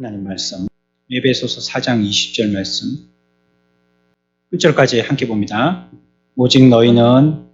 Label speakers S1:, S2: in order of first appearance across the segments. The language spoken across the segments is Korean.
S1: 하나님 말씀 에베소서 4장 20절 말씀 1절까지 함께 봅니다. 오직 너희는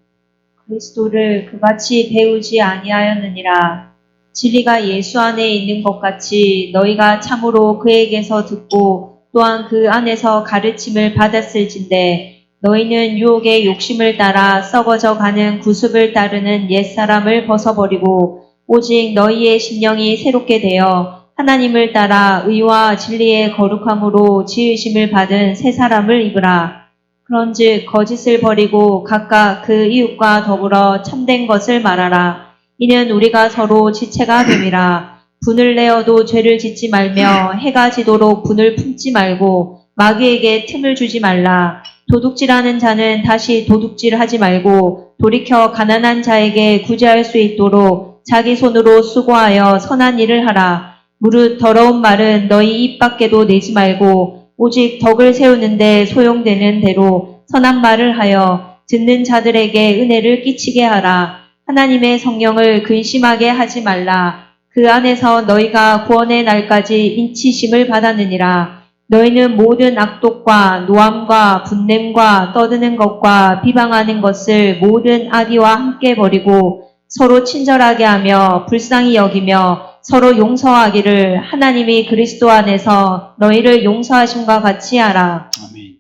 S2: 그리스도를 그같이 배우지 아니하였느니라. 진리가 예수 안에 있는 것 같이 너희가 참으로 그에게서 듣고 또한 그 안에서 가르침을 받았을진대 너희는 유혹의 욕심을 따라 썩어져 가는 구습을 따르는 옛사람을 벗어버리고 오직 너희의 심령이 새롭게 되어 하나님을 따라 의와 진리의 거룩함으로 지으심을 받은 새 사람을 입으라. 그런즉 거짓을 버리고 각각 그 이웃과 더불어 참된 것을 말하라. 이는 우리가 서로 지체가 됨이라. 분을 내어도 죄를 짓지 말며 해가 지도록 분을 품지 말고 마귀에게 틈을 주지 말라. 도둑질하는 자는 다시 도둑질하지 말고 돌이켜 가난한 자에게 구제할 수 있도록 자기 손으로 수고하여 선한 일을 하라. 무릇 더러운 말은 너희 입 밖에도 내지 말고 오직 덕을 세우는데 소용되는 대로 선한 말을 하여 듣는 자들에게 은혜를 끼치게 하라. 하나님의 성령을 근심하게 하지 말라. 그 안에서 너희가 구원의 날까지 인치심을 받았느니라. 너희는 모든 악독과 노함과 분냄과 떠드는 것과 비방하는 것을 모든 악의와 함께 버리고 서로 친절하게 하며 불쌍히 여기며 서로 용서하기를 하나님이 그리스도 안에서 너희를 용서하심과 같이 하라.
S1: 아멘.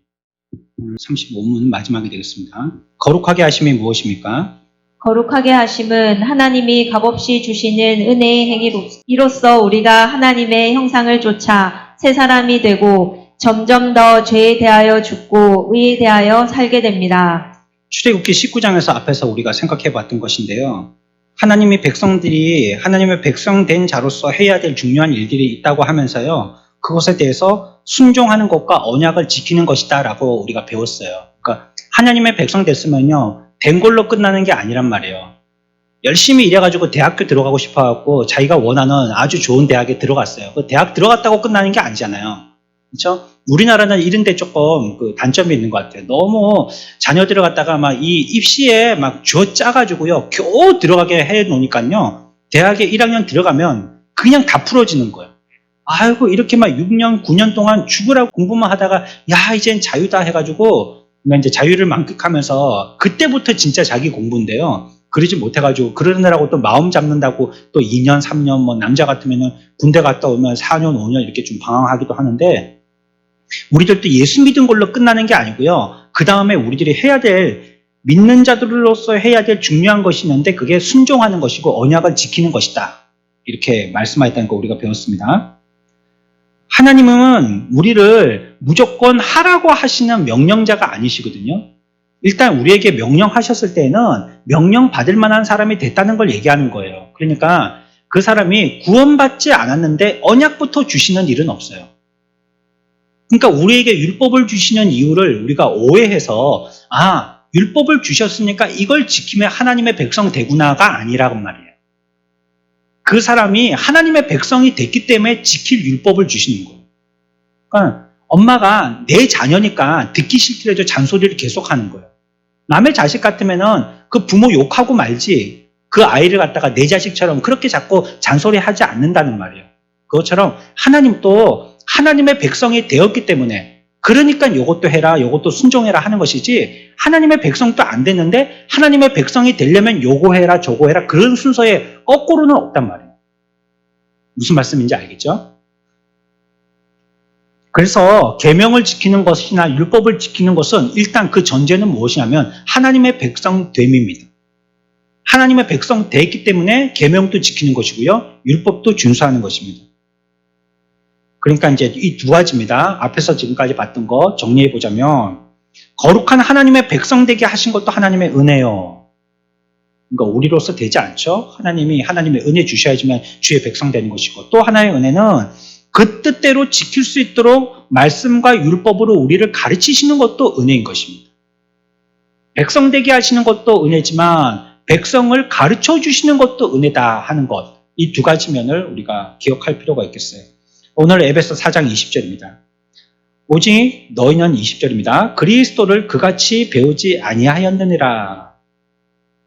S1: 오늘 35문 마지막이 되겠습니다. 거룩하게 하심이 무엇입니까?
S2: 거룩하게 하심은 하나님이 값없이 주시는 은혜의 행위로서 우리가 하나님의 형상을 쫓아 새 사람이 되고 점점 더 죄에 대하여 죽고 의에 대하여 살게 됩니다.
S1: 출애굽기 19장에서 앞에서 우리가 생각해 봤던 것인데요. 하나님의 백성 된 자로서 해야 될 중요한 일들이 있다고 하면서요. 그것에 대해서 순종하는 것과 언약을 지키는 것이다 라고 우리가 배웠어요. 그러니까 하나님의 백성 됐으면요. 된 걸로 끝나는 게 아니란 말이에요. 열심히 일해가지고 대학교 들어가고 싶어갖고 자기가 원하는 아주 좋은 대학에 들어갔어요. 그 대학 들어갔다고 끝나는 게 아니잖아요. 그렇죠? 우리나라는 이런데 조금 그 단점이 있는 것 같아요. 너무 자녀들을 갖다가 막 이 입시에 막 쥐어 짜가지고요. 겨우 들어가게 해 놓으니까요. 대학에 1학년 들어가면 그냥 다 풀어지는 거예요. 아이고, 이렇게 막 6년, 9년 동안 죽으라고 공부만 하다가, 야, 이젠 자유다 해가지고, 이제 자유를 만끽하면서, 그때부터 진짜 자기 공부인데요. 그러지 못해가지고, 그러느라고 또 마음 잡는다고 또 2년, 3년, 뭐, 남자 같으면은 군대 갔다 오면 4년, 5년 이렇게 좀 방황하기도 하는데, 우리들도 예수 믿은 걸로 끝나는 게 아니고요. 그 다음에 우리들이 해야 될, 믿는 자들로서 해야 될 중요한 것이 있는데, 그게 순종하는 것이고, 언약을 지키는 것이다. 이렇게 말씀하셨다는 거 우리가 배웠습니다. 하나님은 우리를 무조건 하라고 하시는 명령자가 아니시거든요. 일단 우리에게 명령하셨을 때는 명령받을 만한 사람이 됐다는 걸 얘기하는 거예요. 그러니까 그 사람이 구원받지 않았는데 언약부터 주시는 일은 없어요. 그러니까 우리에게 율법을 주시는 이유를 우리가 오해해서 율법을 주셨으니까 이걸 지키면 하나님의 백성 되구나가 아니라고 말이에요. 그 사람이 하나님의 백성이 됐기 때문에 지킬 율법을 주시는 거예요. 그러니까 엄마가 내 자녀니까 듣기 싫더라도 잔소리를 계속하는 거예요. 남의 자식 같으면은 그 부모 욕하고 말지 그 아이를 갖다가 내 자식처럼 그렇게 자꾸 잔소리하지 않는다는 말이에요. 그것처럼 하나님도 하나님의 백성이 되었기 때문에 그러니까 이것도 해라, 이것도 순종해라 하는 것이지 하나님의 백성도 안 됐는데 하나님의 백성이 되려면 요거 해라, 저거 해라 그런 순서에 거꾸로는 없단 말이에요. 무슨 말씀인지 알겠죠? 그래서 계명을 지키는 것이나 율법을 지키는 것은 일단 그 전제는 무엇이냐면 하나님의 백성됨입니다. 하나님의 백성 되었기 때문에 계명도 지키는 것이고요. 율법도 준수하는 것입니다. 그러니까 이제 이 두 가지입니다. 앞에서 지금까지 봤던 거 정리해 보자면 거룩한 하나님의 백성 되게 하신 것도 하나님의 은혜요. 그러니까 우리로서 되지 않죠. 하나님이 하나님의 은혜 주셔야지만 주의 백성 되는 것이고 또 하나의 은혜는 그 뜻대로 지킬 수 있도록 말씀과 율법으로 우리를 가르치시는 것도 은혜인 것입니다. 백성 되게 하시는 것도 은혜지만 백성을 가르쳐 주시는 것도 은혜다 하는 것. 이 두 가지 면을 우리가 기억할 필요가 있겠어요. 오늘 에베소 4장 20절입니다. 오직 너희는 20절입니다. 그리스도를 그같이 배우지 아니하였느니라.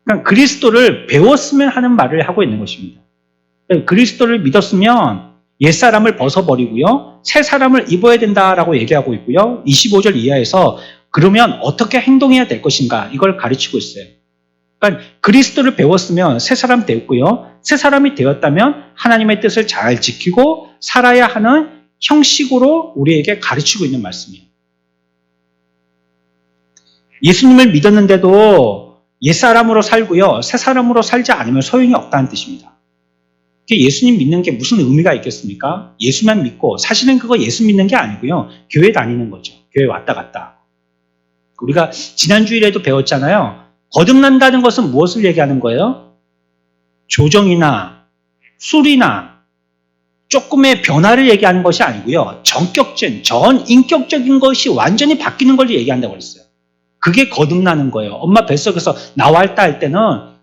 S1: 그러니까 그리스도를 배웠으면 하는 말을 하고 있는 것입니다. 그리스도를 믿었으면 옛사람을 벗어버리고요. 새 사람을 입어야 된다라고 얘기하고 있고요. 25절 이하에서 그러면 어떻게 행동해야 될 것인가 이걸 가르치고 있어요. 그러니까 그리스도를 배웠으면 새 사람 되었고요. 새 사람이 되었다면 하나님의 뜻을 잘 지키고 살아야 하는 형식으로 우리에게 가르치고 있는 말씀이에요. 예수님을 믿었는데도 옛사람으로 살고요. 새 사람으로 살지 않으면 소용이 없다는 뜻입니다. 예수님 믿는 게 무슨 의미가 있겠습니까? 예수만 믿고 사실은 그거 예수 믿는 게 아니고요. 교회 다니는 거죠. 교회 왔다 갔다. 우리가 지난 주일에도 배웠잖아요. 거듭난다는 것은 무엇을 얘기하는 거예요? 조정이나 술이나 조금의 변화를 얘기하는 것이 아니고요. 전격적인, 전인격적인 것이 완전히 바뀌는 걸 얘기한다고 그랬어요. 그게 거듭나는 거예요. 엄마 뱃속에서 나왔다 할 때는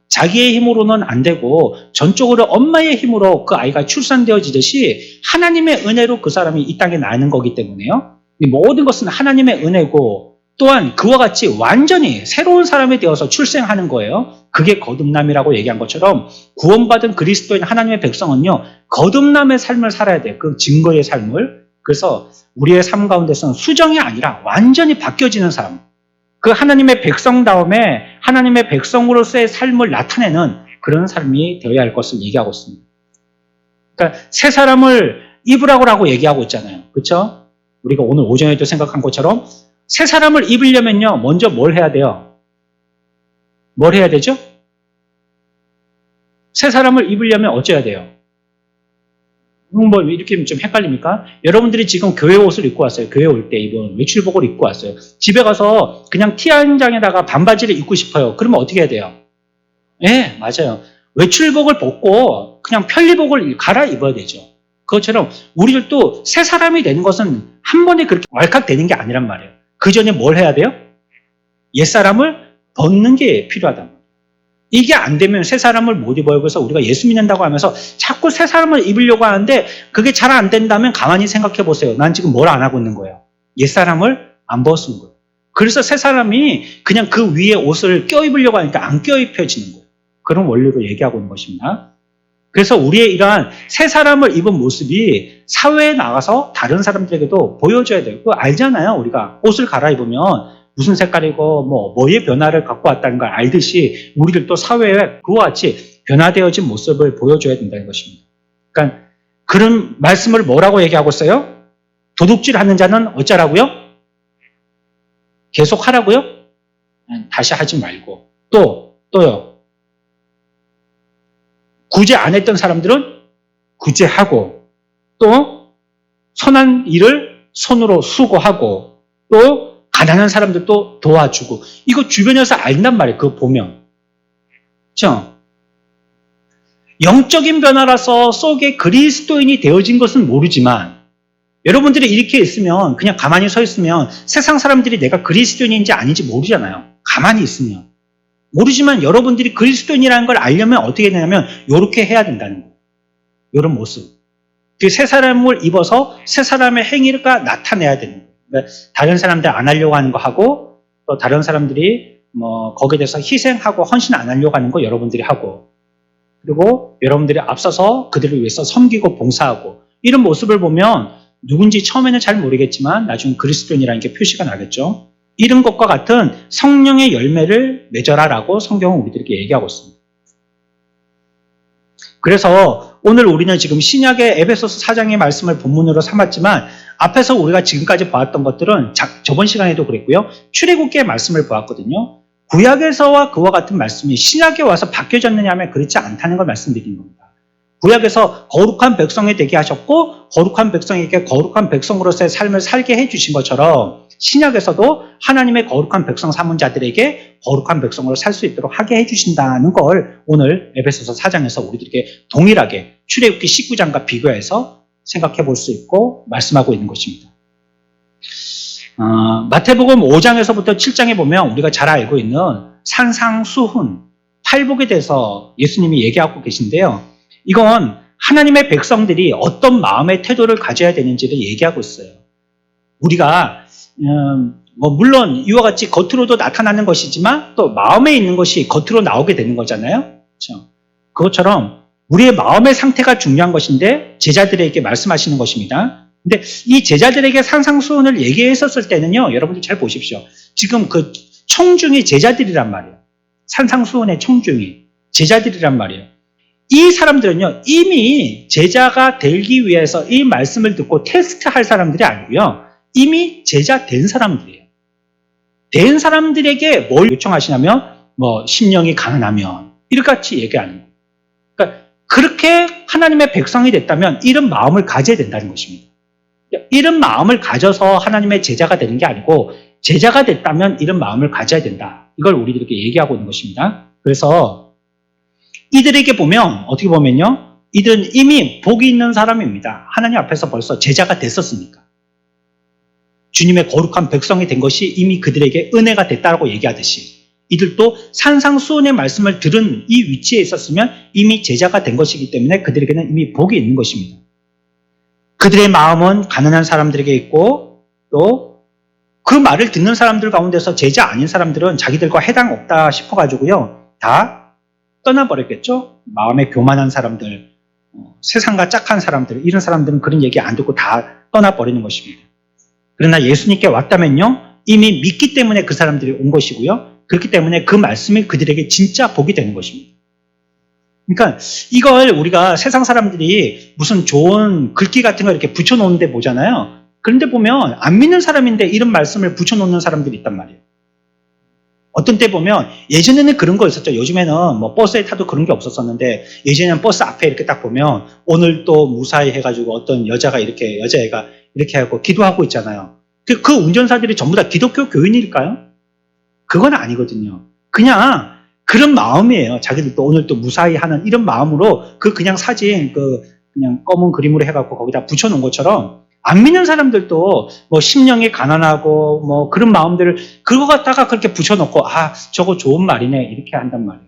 S1: 자기의 힘으로는 안 되고 전적으로 엄마의 힘으로 그 아이가 출산되어지듯이 하나님의 은혜로 그 사람이 이 땅에 나는 거기 때문에요. 이 모든 것은 하나님의 은혜고 또한 그와 같이 완전히 새로운 사람이 되어서 출생하는 거예요. 그게 거듭남이라고 얘기한 것처럼 구원받은 그리스도인 하나님의 백성은요. 거듭남의 삶을 살아야 돼요. 그 증거의 삶을. 그래서 우리의 삶 가운데서는 수정이 아니라 완전히 바뀌어지는 삶. 그 하나님의 백성다움에 하나님의 백성으로서의 삶을 나타내는 그런 삶이 되어야 할 것을 얘기하고 있습니다. 그러니까 새 사람을 입으라고 얘기하고 있잖아요. 그렇죠? 우리가 오늘 오전에도 생각한 것처럼 새 사람을 입으려면요. 먼저 뭘 해야 돼요? 뭘 해야 되죠? 새 사람을 입으려면 어째야 돼요? 뭐 이렇게 좀 헷갈립니까? 여러분들이 지금 교회 옷을 입고 왔어요. 교회 올 때 입은 외출복을 입고 왔어요. 집에 가서 그냥 티 한 장에다가 반바지를 입고 싶어요. 그러면 어떻게 해야 돼요? 예, 맞아요. 외출복을 벗고 그냥 편리복을 갈아입어야 되죠. 그것처럼 우리들도 새 사람이 되는 것은 한 번에 그렇게 왈칵 되는 게 아니란 말이에요. 그 전에 뭘 해야 돼요? 옛사람을 벗는 게 필요하단 말이에요. 이게 안 되면 새 사람을 못 입어요. 그래서 우리가 예수 믿는다고 하면서 자꾸 새 사람을 입으려고 하는데 그게 잘 안 된다면 가만히 생각해 보세요. 난 지금 뭘 안 하고 있는 거예요? 옛 사람을 안 벗은 거예요. 그래서 새 사람이 그냥 그 위에 옷을 껴입으려고 하니까 안 껴입혀지는 거예요. 그런 원리로 얘기하고 있는 것입니다. 그래서 우리의 이러한 새 사람을 입은 모습이 사회에 나가서 다른 사람들에게도 보여줘야 돼요. 그거 알잖아요. 우리가 옷을 갈아입으면 무슨 색깔이고 뭐의 변화를 갖고 왔다는 걸 알듯이 우리들도 사회에 그와 같이 변화되어진 모습을 보여줘야 된다는 것입니다. 그러니까 그런 말씀을 뭐라고 얘기하고 있어요? 도둑질하는 자는 어쩌라고요? 계속 하라고요? 다시 하지 말고 또요. 구제 안 했던 사람들은 구제하고 또 선한 일을 손으로 수고하고 또 가난한 사람들도 도와주고 이거 주변에서 알단 말이에요. 그거 보면. 그렇죠? 영적인 변화라서 속에 그리스도인이 되어진 것은 모르지만 여러분들이 이렇게 있으면 그냥 가만히 서 있으면 세상 사람들이 내가 그리스도인인지 아닌지 모르잖아요. 가만히 있으면. 모르지만 여러분들이 그리스도인이라는 걸 알려면 어떻게 되냐면 이렇게 해야 된다는 거예요. 이런 모습. 그 새 사람을 입어서 새 사람의 행위가 나타내야 되는 거예요. 그러니까 다른 사람들 안 하려고 하는 거 하고 또 다른 사람들이 거기에 대해서 희생하고 헌신 안 하려고 하는 거 여러분들이 하고 그리고 여러분들이 앞서서 그들을 위해서 섬기고 봉사하고 이런 모습을 보면 누군지 처음에는 잘 모르겠지만 나중에 그리스도인이라는 게 표시가 나겠죠. 이런 것과 같은 성령의 열매를 맺어라라고 성경은 우리들에게 얘기하고 있습니다. 그래서 오늘 우리는 지금 신약의 에베소서 4장의 말씀을 본문으로 삼았지만 앞에서 우리가 지금까지 보았던 것들은 저번 시간에도 그랬고요. 출애굽기의 말씀을 보았거든요. 구약에서와 그와 같은 말씀이 신약에 와서 바뀌어졌느냐 하면 그렇지 않다는 걸 말씀드린 겁니다. 구약에서 거룩한 백성이 되게 하셨고 거룩한 백성에게 거룩한 백성으로서의 삶을 살게 해주신 것처럼 신약에서도 하나님의 거룩한 백성 삼은 자들에게 거룩한 백성으로 살 수 있도록 하게 해주신다는 걸 오늘 에베소서 4장에서 우리들에게 동일하게 출애굽기 19장과 비교해서 생각해 볼 수 있고 말씀하고 있는 것입니다. 마태복음 5장에서부터 7장에 보면 우리가 잘 알고 있는 산상수훈, 팔복에 대해서 예수님이 얘기하고 계신데요. 이건 하나님의 백성들이 어떤 마음의 태도를 가져야 되는지를 얘기하고 있어요. 우리가 물론 이와 같이 겉으로도 나타나는 것이지만 또 마음에 있는 것이 겉으로 나오게 되는 거잖아요. 그렇죠? 그것처럼 우리의 마음의 상태가 중요한 것인데 제자들에게 말씀하시는 것입니다. 근데 이 제자들에게 산상수훈을 얘기했었을 때는요, 여러분들 잘 보십시오. 지금 그 청중이 제자들이란 말이에요. 산상수훈의 청중이 제자들이란 말이에요. 이 사람들은요, 이미 제자가 되기 위해서 이 말씀을 듣고 테스트할 사람들이 아니고요, 이미 제자 된 사람들이에요. 된 사람들에게 뭘 요청하시냐면, 심령이 가난하면, 이렇게같이 얘기하는 거예요. 그러니까, 그렇게 하나님의 백성이 됐다면, 이런 마음을 가져야 된다는 것입니다. 이런 마음을 가져서 하나님의 제자가 되는 게 아니고, 제자가 됐다면 이런 마음을 가져야 된다. 이걸 우리들에게 얘기하고 있는 것입니다. 그래서, 이들에게 보면, 어떻게 보면요, 이들은 이미 복이 있는 사람입니다. 하나님 앞에서 벌써 제자가 됐었으니까. 주님의 거룩한 백성이 된 것이 이미 그들에게 은혜가 됐다고 얘기하듯이 이들도 산상수훈의 말씀을 들은 이 위치에 있었으면 이미 제자가 된 것이기 때문에 그들에게는 이미 복이 있는 것입니다. 그들의 마음은 가난한 사람들에게 있고 또 그 말을 듣는 사람들 가운데서 제자 아닌 사람들은 자기들과 해당 없다 싶어가지고요. 다 떠나버렸겠죠. 마음에 교만한 사람들, 세상과 짝한 사람들, 이런 사람들은 그런 얘기 안 듣고 다 떠나버리는 것입니다. 그러나 예수님께 왔다면요, 이미 믿기 때문에 그 사람들이 온 것이고요. 그렇기 때문에 그 말씀이 그들에게 진짜 복이 되는 것입니다. 그러니까 이걸 우리가 세상 사람들이 무슨 좋은 글귀 같은 거 이렇게 붙여놓는데 보잖아요. 그런데 보면 안 믿는 사람인데 이런 말씀을 붙여놓는 사람들이 있단 말이에요. 어떤 때 보면 예전에는 그런 거 있었죠. 요즘에는 버스에 타도 그런 게 없었었는데 예전에는 버스 앞에 이렇게 딱 보면 오늘 또 무사히 해가지고 어떤 여자애가 이렇게 하고 기도하고 있잖아요. 그 운전사들이 전부 다 기독교 교인일까요? 그건 아니거든요. 그냥 그런 마음이에요. 자기들도 오늘 또 무사히 하는 이런 마음으로 그냥 사진 그냥 검은 그림으로 해갖고 거기다 붙여놓은 것처럼 안 믿는 사람들도 심령이 가난하고 그런 마음들을 그거 갖다가 그렇게 붙여놓고 저거 좋은 말이네 이렇게 한단 말이에요.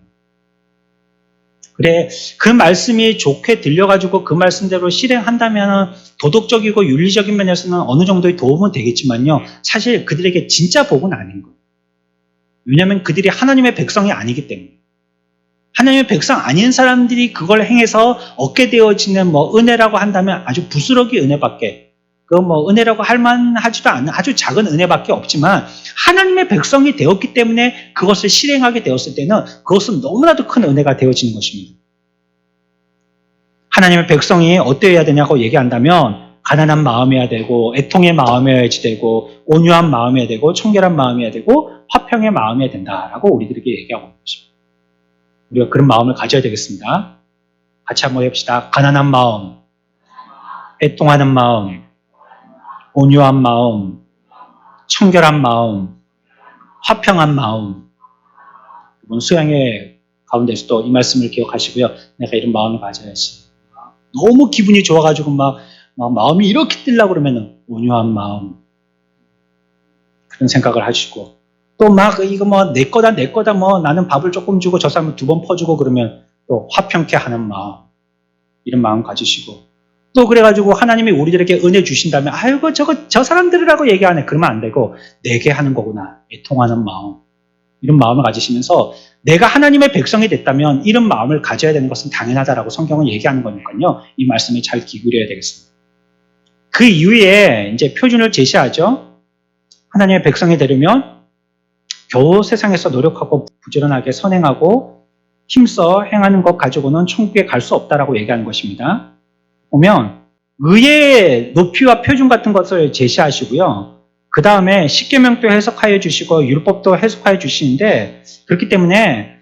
S1: 그래 그 말씀이 좋게 들려가지고 그 말씀대로 실행한다면 도덕적이고 윤리적인 면에서는 어느 정도의 도움은 되겠지만요. 사실 그들에게 진짜 복은 아닌 거예요. 왜냐하면 그들이 하나님의 백성이 아니기 때문에. 하나님의 백성 아닌 사람들이 그걸 행해서 얻게 되어지는 은혜라고 한다면 아주 부스러기 은혜밖에 은혜라고 할 만하지도 않은 아주 작은 은혜밖에 없지만 하나님의 백성이 되었기 때문에 그것을 실행하게 되었을 때는 그것은 너무나도 큰 은혜가 되어지는 것입니다. 하나님의 백성이 어떠해야 되냐고 얘기한다면 가난한 마음이어야 되고 애통의 마음이어야 되고 온유한 마음이어야 되고 청결한 마음이어야 되고 화평의 마음이어야 된다라고 우리들에게 얘기하고 있는 것입니다. 우리가 그런 마음을 가져야 되겠습니다. 같이 한번 해봅시다. 가난한 마음, 애통하는 마음, 온유한 마음, 청결한 마음, 화평한 마음. 이번 수양회 가운데서도 이 말씀을 기억하시고요. 내가 이런 마음을 가져야지. 너무 기분이 좋아가지고 마음이 이렇게 뛰려고 그러면 온유한 마음. 그런 생각을 하시고 또 이거 내 거다 나는 밥을 조금 주고 저 사람은 2번 퍼주고 그러면 또 화평케 하는 마음. 이런 마음 가지시고 또 그래가지고 하나님이 우리들에게 은혜 주신다면 아이고 저 사람들이라고 얘기 안 해. 그러면 안 되고 내게 하는 거구나. 애통하는 마음. 이런 마음을 가지시면서 내가 하나님의 백성이 됐다면 이런 마음을 가져야 되는 것은 당연하다라고 성경은 얘기하는 거니까요. 이 말씀에 잘 기울여야 되겠습니다. 그 이후에 이제 표준을 제시하죠. 하나님의 백성이 되려면 겨우 세상에서 노력하고 부지런하게 선행하고 힘써 행하는 것 가지고는 천국에 갈 수 없다라고 얘기하는 것입니다. 보면 의의 높이와 표준 같은 것을 제시하시고요. 그 다음에 십계명도 해석하여 주시고 율법도 해석하여 주시는데 그렇기 때문에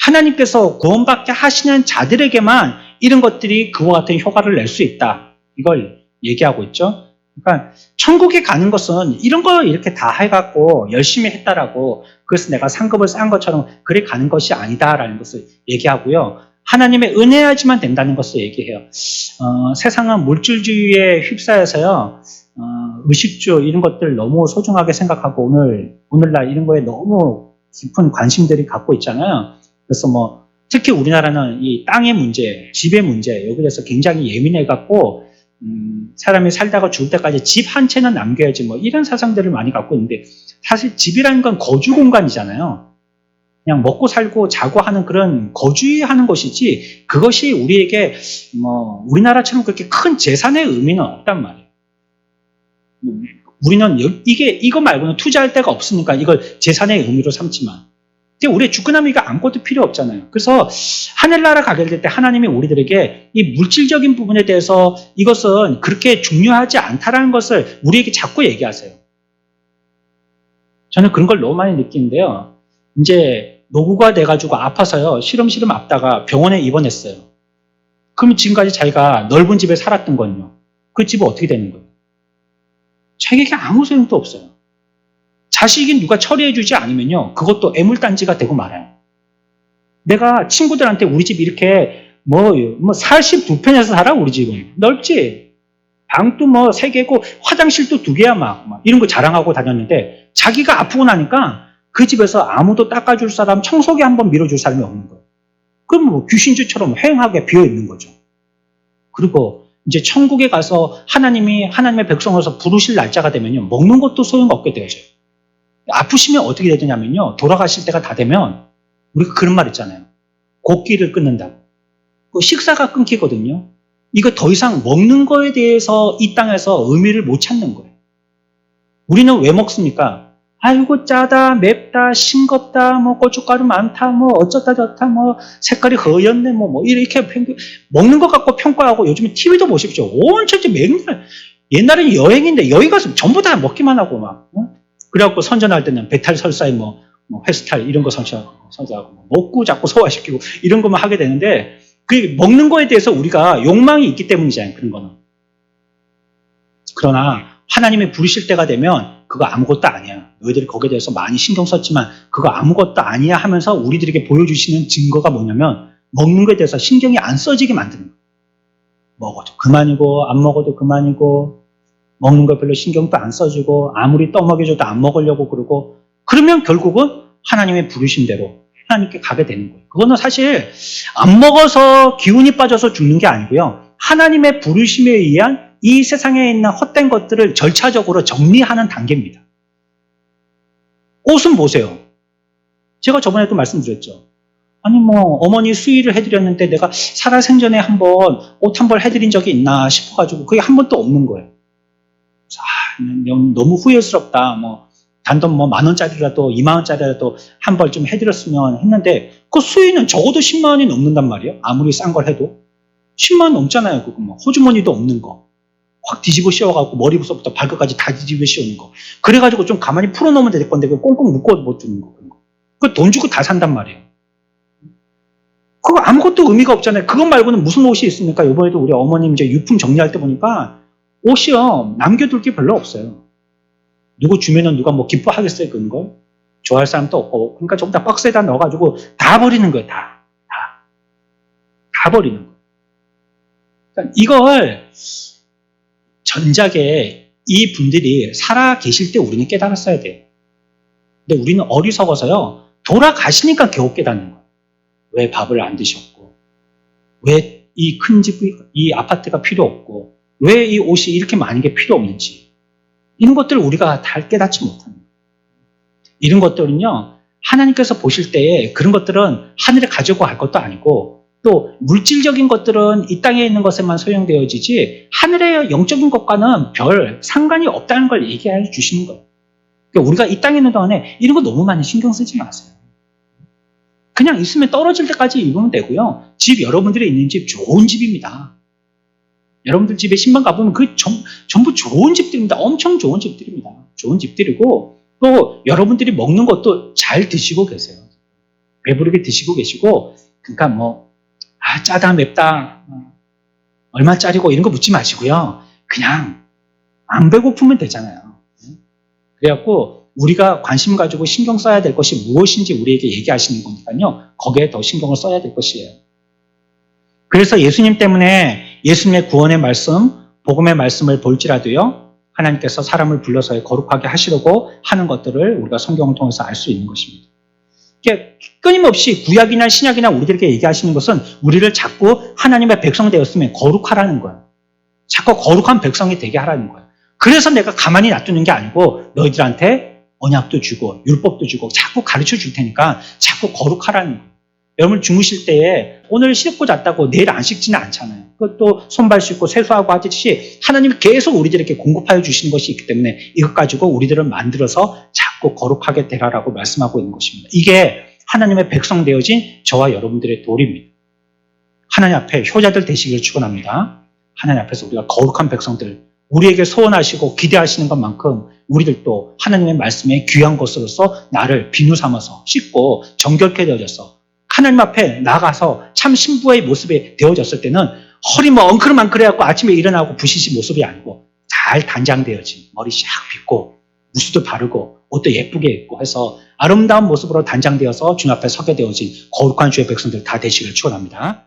S1: 하나님께서 구원받게 하시는 자들에게만 이런 것들이 그와 같은 효과를 낼 수 있다. 이걸 얘기하고 있죠. 그러니까 천국에 가는 것은 이런 거 이렇게 다 해갖고 열심히 했다라고 그래서 내가 상급을 쌓은 것처럼 그래 가는 것이 아니다라는 것을 얘기하고요. 하나님의 은혜야지만 된다는 것을 얘기해요. 세상은 물질주의에 휩싸여서요. 의식주 이런 것들 너무 소중하게 생각하고 오늘날 이런 거에 너무 깊은 관심들이 갖고 있잖아요. 그래서 특히 우리나라는 이 땅의 문제, 집의 문제 여기에 대해서 굉장히 예민해갖고 사람이 살다가 죽을 때까지 집 한 채는 남겨야지 이런 사상들을 많이 갖고 있는데 사실 집이라는 건 거주 공간이잖아요. 그냥 먹고 살고 자고 하는 그런 거주하는 것이지 그것이 우리에게 뭐 우리나라처럼 그렇게 큰 재산의 의미는 없단 말이에요. 우리는 이거 말고는 투자할 데가 없으니까 이걸 재산의 의미로 삼지만 근데 우리의 주권함이 이거 아무것도 필요 없잖아요. 그래서 하늘나라 가게 될 때 하나님이 우리들에게 이 물질적인 부분에 대해서 이것은 그렇게 중요하지 않다라는 것을 우리에게 자꾸 얘기하세요. 저는 그런 걸 너무 많이 느끼는데요. 이제 노후가 돼가지고 아파서요. 시름시름 아프다가 병원에 입원했어요. 그럼 지금까지 자기가 넓은 집에 살았던 건요. 그 집은 어떻게 되는 거예요? 자기에게 아무 소용도 없어요. 자식이 누가 처리해주지 않으면요. 그것도 애물단지가 되고 말아요. 내가 친구들한테 우리 집 이렇게 뭐 42평에서 살아 우리 집은. 넓지? 방도 뭐 3개고 화장실도 2개야 막 이런 거 자랑하고 다녔는데 자기가 아프고 나니까 그 집에서 아무도 닦아줄 사람, 청소기 한번 밀어줄 사람이 없는 거예요. 그럼 뭐 귀신주처럼 휑하게 비어있는 거죠. 그리고 이제 천국에 가서 하나님이 하나님의 백성으로서 부르실 날짜가 되면요. 먹는 것도 소용없게 되어져요. 아프시면 어떻게 되냐면요. 돌아가실 때가 다 되면 우리가 그런 말 있잖아요. 곡기를 끊는다고. 식사가 끊기거든요. 이거 더 이상 먹는 거에 대해서 이 땅에서 의미를 못 찾는 거예요. 우리는 왜 먹습니까? 아이고 짜다 맵다 싱겁다 뭐 고춧가루 많다 뭐 어쩌다 저쩌다 뭐 색깔이 허였네 뭐 이렇게 먹는 것 갖고 평가하고 요즘에 TV도 보십시오. 온천지 맨날 옛날에는 여행인데 여행 가서 전부 다 먹기만 하고 막 그래갖고 선전할 때는 배탈 설사에 뭐 회스탈 이런 거 선전하고 먹고 자꾸 소화시키고 이런 것만 하게 되는데 그 먹는 거에 대해서 우리가 욕망이 있기 때문이잖아요. 그런 거는. 그러나 하나님이 부르실 때가 되면 그거 아무것도 아니야. 너희들이 거기에 대해서 많이 신경 썼지만 그거 아무것도 아니야 하면서 우리들에게 보여주시는 증거가 뭐냐면 먹는 거에 대해서 신경이 안 써지게 만드는 거예요. 먹어도 그만이고 안 먹어도 그만이고 먹는 거 별로 신경도 안 써주고 아무리 떠먹여줘도 안 먹으려고 그러고 그러면 결국은 하나님의 부르신 대로 하나님께 가게 되는 거예요. 그거는 사실 안 먹어서 기운이 빠져서 죽는 게 아니고요. 하나님의 부르심에 의한 이 세상에 있는 헛된 것들을 절차적으로 정리하는 단계입니다. 옷은 보세요. 제가 저번에도 말씀드렸죠. 아니 뭐 어머니 수의를 해드렸는데 내가 살아생전에 한번 옷 한 벌 해드린 적이 있나 싶어가지고 그게 한 번도 없는 거예요. 너무 후회스럽다. 뭐 단돈 뭐 10,000원짜리라도 20,000원짜리라도 한 벌 좀 해드렸으면 했는데 그 수의는 적어도 10만 원이 넘는단 말이에요. 아무리 싼 걸 해도 10만 원 넘잖아요. 그거 뭐 호주머니도 없는 거. 확 뒤집어 씌워갖고 머리부터 발끝까지 다 뒤집어 씌우는 거. 그래가지고 좀 가만히 풀어놓으면 될 건데 그 꽁꽁 묶어 못 주는 거. 그 돈 주고 다 산단 말이에요. 그거 아무것도 의미가 없잖아요. 그것 말고는 무슨 옷이 있습니까? 이번에도 우리 어머님 이제 유품 정리할 때 보니까 옷이요 남겨둘 게 별로 없어요. 누구 주면은 누가 뭐 기뻐하겠어요 그런 걸? 좋아할 사람도 없고 그러니까 전부 다 박스에다 넣어가지고 다 버리는 거예요. 다 버리는 거예요. 그러니까 이걸 전작에 이 분들이 살아 계실 때 우리는 깨달았어야 돼요. 근데 우리는 어리석어서요. 돌아가시니까 겨우 깨닫는 거예요. 왜 밥을 안 드셨고 왜 이 큰 집, 이 아파트가 필요 없고 왜 이 옷이 이렇게 많은 게 필요 없는지 이런 것들을 우리가 다 깨닫지 못합니다. 이런 것들은요. 하나님께서 보실 때에 그런 것들은 하늘에 가지고 갈 것도 아니고 또 물질적인 것들은 이 땅에 있는 것에만 소용되어지지 하늘의 영적인 것과는 별 상관이 없다는 걸 얘기해 주시는 거예요. 그러니까 우리가 이 땅에 있는 동안에 이런 거 너무 많이 신경 쓰지 마세요. 그냥 있으면 떨어질 때까지 입으면 되고요. 집 여러분들이 있는 집 좋은 집입니다. 여러분들 집에 신방 가보면 그 전부 좋은 집들입니다. 엄청 좋은 집들입니다. 좋은 집들이고 또 여러분들이 먹는 것도 잘 드시고 계세요. 배부르게 드시고 계시고 그러니까 뭐 짜다 맵다 얼마짜리고 이런 거 묻지 마시고요. 그냥 안 배고프면 되잖아요. 그래갖고 우리가 관심 가지고 신경 써야 될 것이 무엇인지 우리에게 얘기하시는 거니까요. 거기에 더 신경을 써야 될 것이에요. 그래서 예수님 때문에 예수님의 구원의 말씀, 복음의 말씀을 볼지라도요. 하나님께서 사람을 불러서 거룩하게 하시려고 하는 것들을 우리가 성경을 통해서 알 수 있는 것입니다. 끊임없이 구약이나 신약이나 우리들에게 얘기하시는 것은 우리를 자꾸 하나님의 백성 되었으면 거룩하라는 거예요. 자꾸 거룩한 백성이 되게 하라는 거예요. 그래서 내가 가만히 놔두는 게 아니고 너희들한테 언약도 주고 율법도 주고 자꾸 가르쳐 줄 테니까 자꾸 거룩하라는 거예요. 여러분 주무실 때에 오늘 씻고 잤다고 내일 안 씻지는 않잖아요. 그것도 손발 씻고 세수하고 하듯이 하나님이 계속 우리들에게 공급하여 주시는 것이 있기 때문에 이것 가지고 우리들을 만들어서 자꾸 거룩하게 되라라고 말씀하고 있는 것입니다. 이게 하나님의 백성 되어진 저와 여러분들의 도리입니다. 하나님 앞에 효자들 되시기를 축원합니다. 하나님 앞에서 우리가 거룩한 백성들, 우리에게 소원하시고 기대하시는 것만큼 우리들도 하나님의 말씀에 귀한 것으로서 나를 비누 삼아서 씻고 정결케 되어져서 하나님 앞에 나가서 참 신부의 모습이 되어졌을 때는 허리 뭐 엉클어망클해갖고 아침에 일어나고 부시시 모습이 아니고 잘 단장되어진 머리 샥 빗고 무수도 바르고 옷도 예쁘게 입고 해서 아름다운 모습으로 단장되어서 주님 앞에 서게 되어진 거룩한 주의 백성들 다 되시기를 축원합니다.